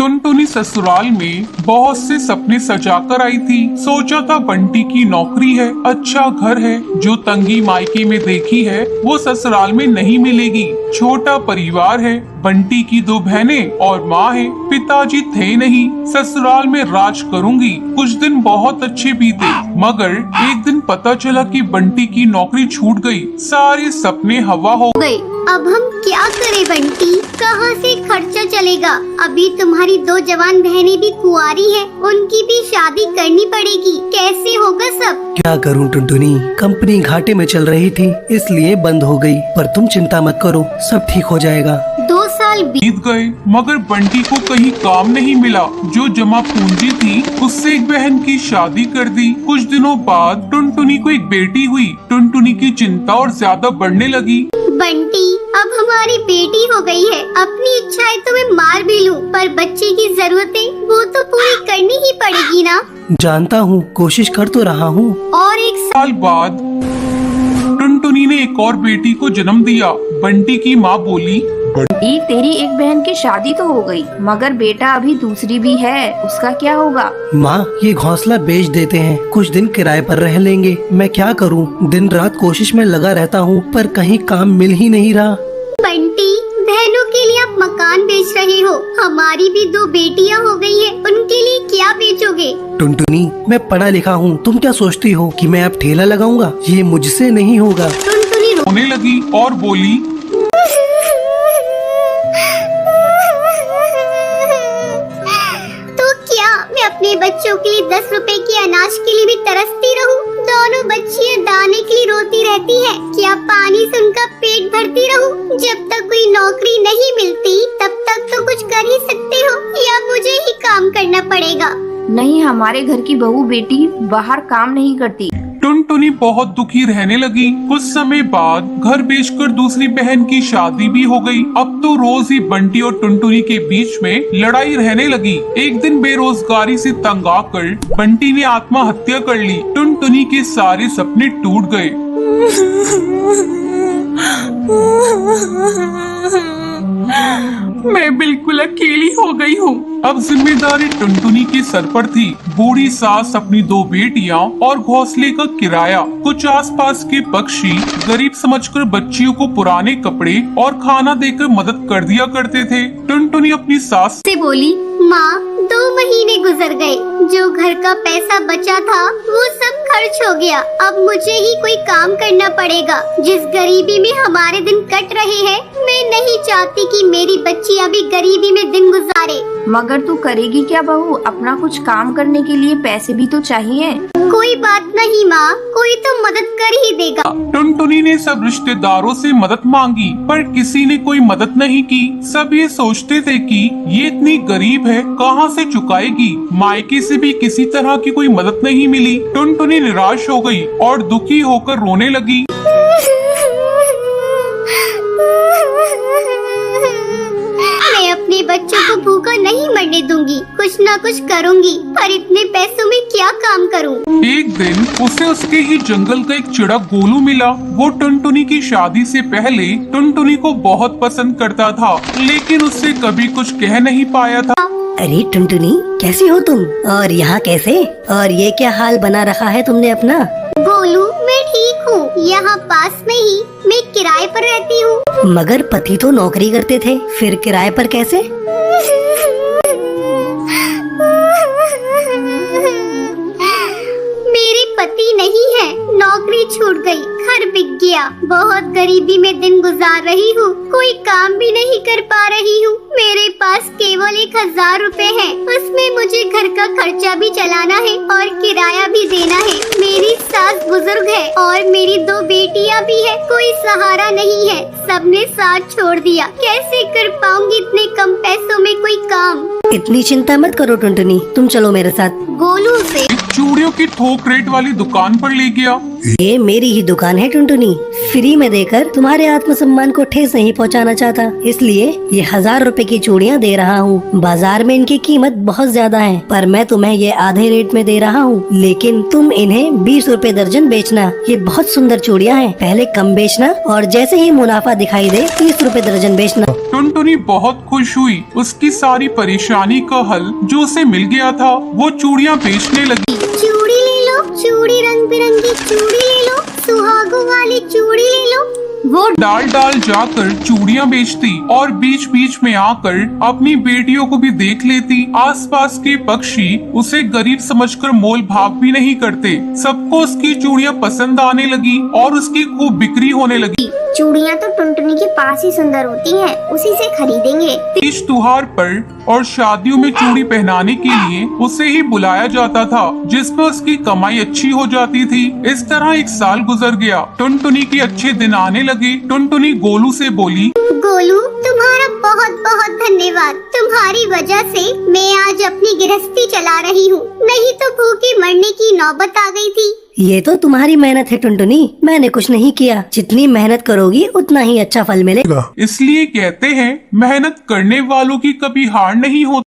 टुनटुनी ससुराल में बहुत से सपने सजाकर आई थी। सोचा था बंटी की नौकरी है, अच्छा घर है, जो तंगी मायके में देखी है वो ससुराल में नहीं मिलेगी। छोटा परिवार है, बंटी की 2 बहनें और माँ है, पिताजी थे नहीं। ससुराल में राज करूंगी। कुछ दिन बहुत अच्छे बीते, मगर एक दिन पता चला कि बंटी की नौकरी छूट गई। सारे सपने हवा हो गए। अब हम क्या करें बंटी, कहाँ से खर्चा चलेगा? अभी तुम्हारी 2 जवान बहनें भी कुंवारी हैं, उनकी भी शादी करनी पड़ेगी। कैसे होगा सब? क्या करूं टुनटुनी, कंपनी घाटे में चल रही थी इसलिए बंद हो गई। पर तुम चिंता मत करो, सब ठीक हो जाएगा। 2 साल बीत गए, मगर बंटी को कहीं काम नहीं मिला। जो जमा पूंजी थी उससे एक बहन की शादी कर दी। कुछ दिनों बाद टुनटुनी को एक बेटी हुई। टुनटुनी की चिंता और ज्यादा बढ़ने लगी। बंटी, अब हमारी बेटी हो गई है। अपनी इच्छाएं तो मैं मार भी लूं, पर बच्चे की जरूरतें वो तो पूरी करनी ही पड़ेगी ना। जानता हूँ, कोशिश कर तो रहा हूँ। और 1 साल बाद टुनटुनी ने एक और बेटी को जन्म दिया। बंटी की माँ बोली, बंटी, तेरी एक बहन की शादी तो हो गई, मगर बेटा अभी दूसरी भी है, उसका क्या होगा? माँ, ये घोंसला बेच देते हैं, कुछ दिन किराए पर रह लेंगे। मैं क्या करूँ, दिन रात कोशिश में लगा रहता हूँ, पर कहीं काम मिल ही नहीं रहा। बंटी, बहनों के लिए आप मकान बेच रहे हो, हमारी भी 2 बेटियां हो गई है, उनके लिए क्या बेचोगे? टुनटुनी, मैं पढ़ा लिखा हूँ, तुम क्या सोचती हो कि मैं अब ठेला लगाऊंगा? ये मुझसे नहीं होगा। टुनटुनी रोने लगी और बोली, तो क्या मैं अपने बच्चों के लिए 10 रुपए के अनाज के लिए भी तरसती रहूं? दोनों बच्चियां दाने के लिए रोती रहती हैं। क्या पानी से उनका पेट भरती रहूं? जब तक कोई नौकरी नहीं मिलती तब तक तो कुछ कर ही सकते हो, या मुझे ही काम करना पड़ेगा? नहीं, हमारे घर की बहू बेटी बाहर काम नहीं करती। टुनटुनी बहुत दुखी रहने लगी। कुछ समय बाद घर बेचकर दूसरी बहन की शादी भी हो गई। अब तो रोज ही बंटी और टुनटुनी के बीच में लड़ाई रहने लगी। एक दिन बेरोजगारी से तंग आकर बंटी ने आत्महत्या कर ली। टुनटुनी के सारे सपने टूट गए। मैं बिल्कुल अकेली हो गई हूँ। अब जिम्मेदारी टुनटुनी के सर पर थी। बूढ़ी सास, अपनी 2 बेटियाँ और घोंसले का किराया। कुछ आसपास के पक्षी गरीब समझकर बच्चियों को पुराने कपड़े और खाना देकर मदद कर दिया करते थे। टुनटुनी अपनी सास से बोली, माँ, 2 महीने गुजर गए, जो घर का पैसा बचा था वो सब खर्च हो गया। अब मुझे ही कोई काम करना पड़ेगा। जिस गरीबी में हमारे दिन कट रहे हैं, मैं नहीं चाहती कि मेरी बच्ची अभी गरीबी में दिन गुजारे। मगर तू करेगी क्या बहू? अपना कुछ काम करने के लिए पैसे भी तो चाहिए। कोई बात नहीं माँ, कोई तो मदद कर ही देगा। टुनटुनी ने सब रिश्तेदारों से मदद मांगी, पर किसी ने कोई मदद नहीं की। सब ये सोचते थे कि ये इतनी गरीब है, कहाँ से चुकाएगी। मायके से भी किसी तरह की कोई मदद नहीं मिली। टुनटुनी निराश हो गई और दुखी होकर रोने लगी। मैं अपने बच्चों को भूखा नहीं मरने दूंगी, कुछ न कुछ करूंगी, पर इतने पैसों में क्या काम करूं? एक दिन उसे उसके ही जंगल का एक चिड़क गोलू मिला। वो टुनटुनी की शादी से पहले टुनटुनी को बहुत पसंद करता था, लेकिन उससे कभी कुछ कह नहीं पाया था। अरे टुनटुनी, कैसी हो तुम? और यहाँ कैसे? और ये क्या हाल बना रखा है तुमने अपना? गोलू, मैं ठीक हूँ। यहाँ पास में ही मैं किराए पर रहती हूँ। मगर पति तो नौकरी करते थे, फिर किराए पर कैसे? मेरे पति नहीं है, नौकरी छूट गई, घर बिक गया। बहुत गरीबी में दिन गुजार रही हूँ, कोई काम भी नहीं कर पा रही हूँ। मेरे पास केवल 1000 रुपए हैं, उसमें मुझे घर का खर्चा भी चलाना है और किराया भी देना है। मेरी सास बुजुर्ग है और मेरी 2 बेटियाँ भी है, कोई सहारा नहीं है, सबने साथ छोड़ दिया। कैसे कर पाऊंगी इतने कम पैसों में कोई काम? इतनी चिंता मत करो टुनटुनी, तुम चलो मेरे साथ। गोलू से चूड़ियों की थोक रेट वाली दुकान पर ले गया। ये मेरी ही दुकान है टुनटुनी, फ्री में देकर तुम्हारे आत्मसम्मान को ठेस नहीं पहुंचाना चाहता, इसलिए ये 1000 रुपए की चूड़ियाँ दे रहा हूँ। बाजार में इनकी कीमत बहुत ज्यादा है, पर मैं तुम्हें ये आधे रेट में दे रहा हूँ, लेकिन तुम इन्हें 20 रुपए दर्जन बेचना। ये बहुत सुंदर चूड़ियाँ हैं, पहले कम बेचना और जैसे ही मुनाफा दिखाई दे 30 रुपए दर्जन बेचना। टुनटुनी बहुत खुश हुई। उसकी सारी परेशानी का हल जो उसे मिल गया था, वो चूड़ियाँ बेचने लगी। चूड़ी ले लो, चूड़ी रंग बिरंगी चूड़ी ले लो, सुहागों वाली चूड़ी ले लो। वो डाल डाल जाकर चूड़ियाँ बेचती और बीच बीच में आकर अपनी बेटियों को भी देख लेती। आसपास के पक्षी उसे गरीब समझकर मोल भाव भी नहीं करते। सबको उसकी चूड़ियाँ पसंद आने लगी और उसकी खूब बिक्री होने लगी। चूड़ियाँ तो टुनटुनी के पास ही सुंदर होती हैं, उसी से खरीदेंगे। तीज त्योहार पर और शादियों में चूड़ी पहनाने के लिए उसे ही बुलाया जाता था, जिसमें उसकी कमाई अच्छी हो जाती थी। इस तरह 1 साल गुजर गया। टुनटुनी के अच्छे दिन आने लगे। टुनटुनी गोलू से बोली, गोलू तुम्हारा बहुत बहुत धन्यवाद। तुम्हारी वजह से मैं आज अपनी गृहस्थी चला रही हूँ, नहीं तो भूखे मरने की नौबत आ गई थी। ये तो तुम्हारी मेहनत है टुनटुनी, मैंने कुछ नहीं किया। जितनी मेहनत करोगी उतना ही अच्छा फल मिलेगा। इसलिए कहते हैं मेहनत करने वालों की कभी हार नहीं होती।